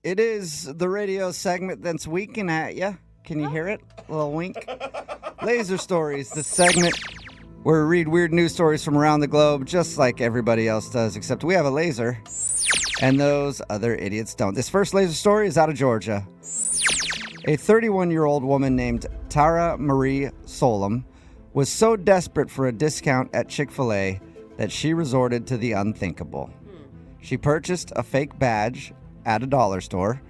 It is the radio segment that's winking at you. Can you hear it? A little wink. Laser Stories, the segment where we read weird news stories from around the globe, just like everybody else does, except we have a laser, and those other idiots don't. This first laser story is out of Georgia. A 31-year-old woman named Tara Marie Solem was so desperate for a discount at Chick-fil-A that she resorted to the unthinkable. She purchased a fake badge at a dollar store,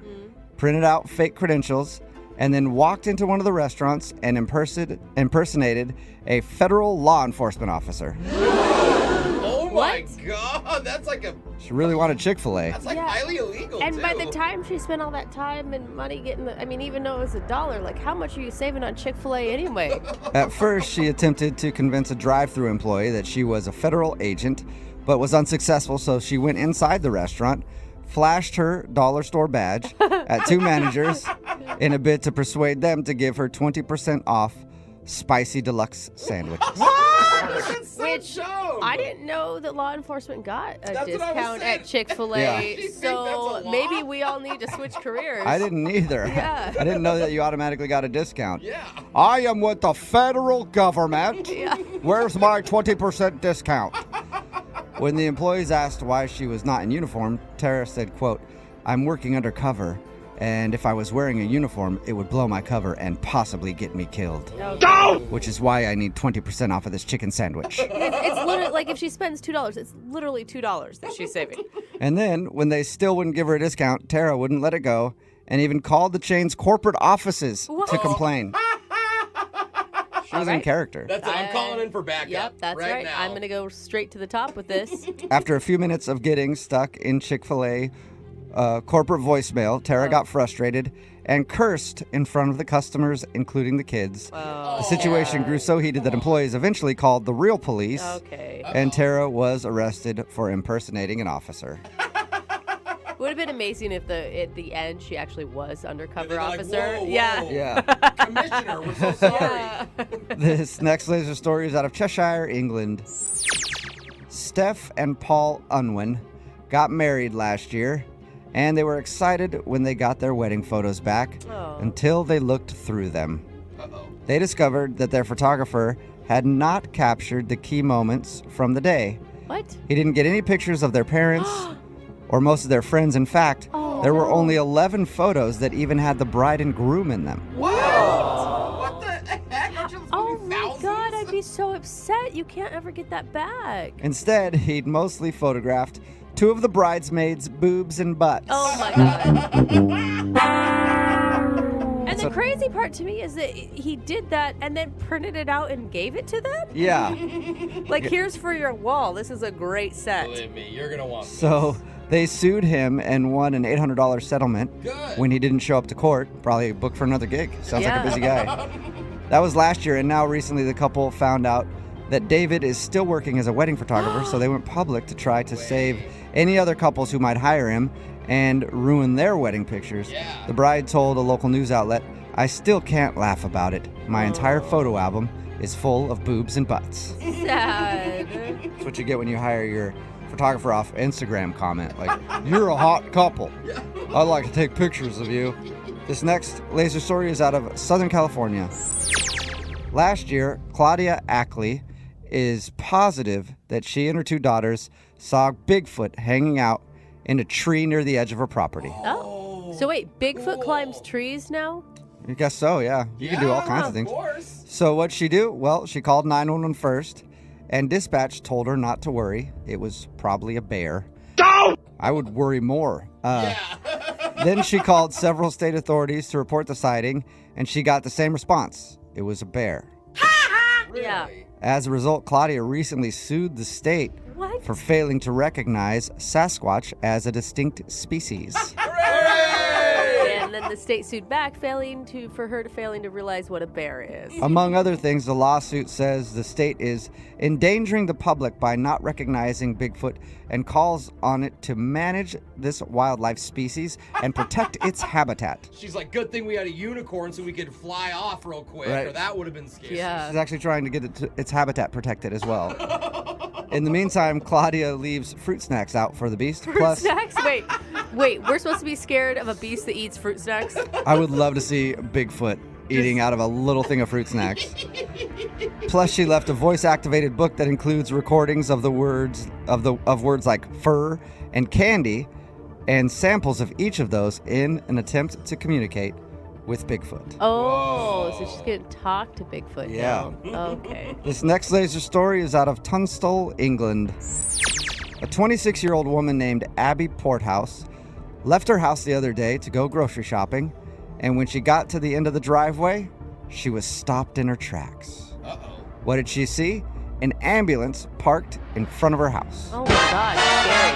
printed out fake credentials, and then walked into one of the restaurants and impersonated a federal law enforcement officer. Oh my God, that's like a... She really wanted Chick-fil-A. That's like highly illegal, And too. by the time she spent all that time and money getting the... I mean, even though it was $1, like, how much are you saving on Chick-fil-A anyway? At first, she attempted to convince a drive-thru employee that she was a federal agent, but was unsuccessful, so she went inside the restaurant, flashed her dollar store badge at two managers in a bid to persuade them to give her 20% off spicy deluxe sandwiches. Which I didn't know that law enforcement got a That's discount at Chick-fil-A. Yeah. So maybe we all need to switch careers. I didn't either. Yeah. I didn't know that you automatically got a discount. Yeah. I am with the federal government. Yeah. Where's my 20% discount? When the employees asked why she was not in uniform, Tara said, quote, "I'm working undercover, and if I was wearing a uniform, it would blow my cover and possibly get me killed. Okay. Which is why I need 20% off of this chicken sandwich." It's literally, like, if she spends $2, it's literally $2 that she's saving. And then, when they still wouldn't give her a discount, Tara wouldn't let it go and even called the chain's corporate offices to complain. She was in character. That's it. I'm calling in for backup. Yep, that's right. now. I'm going to go straight to the top with this. After a few minutes of getting stuck in Chick-fil-A corporate voicemail, Tara got frustrated and cursed in front of the customers, including the kids. The situation grew so heated that employees eventually called the real police, and Tara was arrested for impersonating an officer. Would have been amazing if at the end she actually was undercover Like, officer. whoa, whoa. Yeah. Commissioner, we're so sorry. This next laser story is out of Cheshire, England. Steph and Paul Unwin got married last year, and they were excited when they got their wedding photos back until they looked through them. They discovered that their photographer had not captured the key moments from the day. What? He didn't get any pictures of their parents or most of their friends. In fact, there were only 11 photos that even had the bride and groom in them. What the heck? Aren't you Oh supposed to be my thousands? God, I'd be so upset. You can't ever get that back. Instead, he'd mostly photographed two of the bridesmaids' boobs and butts. Oh my God. And the crazy part to me is that he did that and then printed it out and gave it to them? Yeah. Like, here's for your wall. This is a great set. Believe me, you're going to want So they sued him and won an $800 settlement Good. when he didn't show up to court. Probably booked for another gig. Sounds like a busy guy. That was last year, and now recently the couple found out that David is still working as a wedding photographer, so they went public to try to save any other couples who might hire him and ruin their wedding pictures. Yeah. The bride told a local news outlet, "I still can't laugh about it. My entire photo album is full of boobs and butts." Sad. That's what you get when you hire your photographer off Instagram comment. Like, "You're a hot couple. I'd like to take pictures of you." This next laser story is out of Southern California. Last year, Claudia Actly is positive that she and her two daughters saw Bigfoot hanging out in a tree near the edge of her property. Oh. So wait, Bigfoot climbs trees now? I guess so, yeah. You can do all kinds of things. Of course. So what'd she do? Well, she called 911 first, and dispatch told her not to worry. It was probably a bear. I would worry more. Then she called several state authorities to report the sighting, and she got the same response. It was a bear. Really? Yeah. As a result, Claudia recently sued the state What? for failing to recognize Sasquatch as a distinct species. And then the state sued back, failing to realize what a bear is. Among other things, the lawsuit says the state is endangering the public by not recognizing Bigfoot and calls on it to manage this wildlife species and protect its habitat. She's like, good thing we had a unicorn so we could fly off real quick, Right. or that would have been scary. Yeah. She's actually trying to get its habitat protected as well. In the meantime, Claudia leaves fruit snacks out for the beast. Fruit snacks? Wait, Wait, we're supposed to be scared of a beast that eats fruit snacks? I would love to see Bigfoot eating out of a little thing of fruit snacks. Plus, she left a voice-activated book that includes recordings of the words of words like fur and candy, and samples of each of those in an attempt to communicate with Bigfoot. Oh, so she's going to talk to Bigfoot Yeah. now. Okay. This next laser story is out of Tunstall, England. A 26-year-old woman named Abby Porthouse left her house the other day to go grocery shopping, and when she got to the end of the driveway, she was stopped in her tracks. Uh-oh. What did she see? An ambulance parked in front of her house. Oh my God, scary.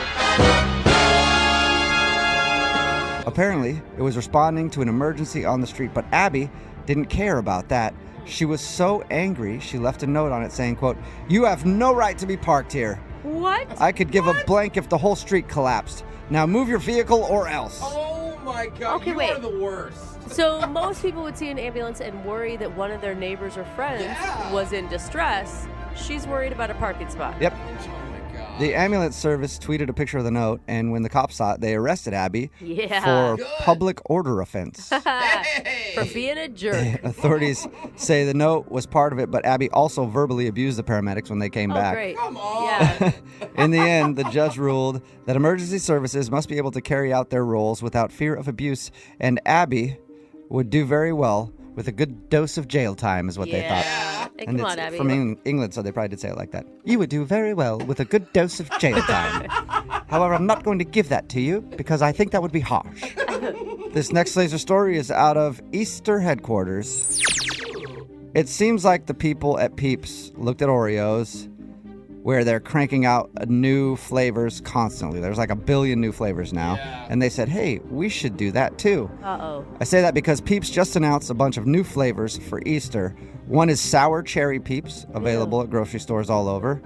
Apparently, it was responding to an emergency on the street, but Abby didn't care about that. She was so angry, she left a note on it saying, quote, "You have no right to be parked here. What? I could give a blank if the whole street collapsed. Now move your vehicle or else." Oh my God. Okay, you wait. are the worst. So most people would see an ambulance and worry that one of their neighbors or friends Yeah. was in distress. She's worried about a parking spot. Yep. Oh my God. The ambulance service tweeted a picture of the note, and when the cops saw it, they arrested Abby Yeah. for Good. public order offense. Hey! For being a jerk. Authorities say the note was part of it, but Abby also verbally abused the paramedics when they came Oh, back. great. Come on. Yeah. In the end, the judge ruled that emergency services must be able to carry out their roles without fear of abuse, and Abby would do very well with a good dose of jail time, is what they thought. Yeah. Hey, And come it's on, Abby. from England, so they probably did say it like that. You would do very well with a good dose of jail time. However, I'm not going to give that to you because I think that would be harsh. This next laser story is out of Easter headquarters. It seems like the people at Peeps looked at Oreos, where they're cranking out new flavors constantly. There's like 1 billion new flavors now. Yeah. And they said, hey, we should do that too. Uh-oh. I say that because Peeps just announced a bunch of new flavors for Easter. One is sour cherry Peeps, available at grocery stores all over.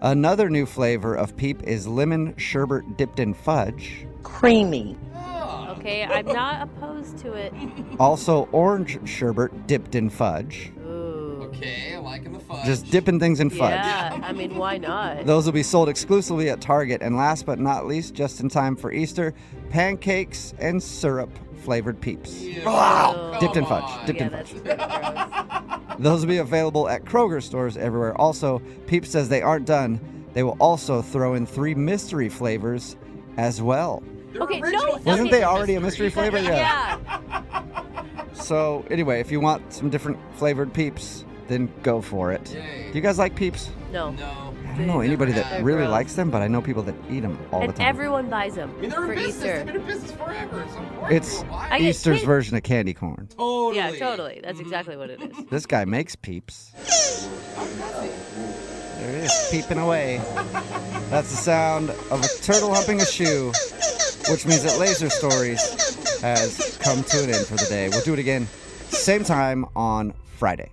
Another new flavor of Peep is lemon sherbet dipped in fudge. Creamy. Oh. Okay, I'm not opposed to it. Also orange sherbet dipped in fudge. Ooh. Okay, I'm liking the fudge. Just dipping things in fudge. Yeah, I mean, why not? Those will be sold exclusively at Target. And last but not least, just in time for Easter, pancakes and syrup flavored Peeps. Ew. Wow. Dipped in Come fudge. on. Dipped Yeah, in that's fudge. pretty gross. Those will be available at Kroger stores everywhere. Also, Peeps says they aren't done. They will also throw in 3 mystery flavors as well. Their Okay, no, original okay. Wasn't flavor they is already a mystery flavor? Yeah. So, anyway, if you want some different flavored Peeps, then go for it. Yay. Do you guys like Peeps? No. No. I don't know anybody that They're really gross. likes them, but I know people that eat them all the And time. everyone buys them I mean, they're for in business. Easter. They've been in business forever. So of course It's people buy I it. get Easter's kid- version of candy corn. Totally. Yeah, totally. That's exactly what it is. This guy makes Peeps. There it is, peeping away. That's the sound of a turtle humping a shoe, which means that Laser Stories has come to an end for the day. We'll do it again, same time on Friday.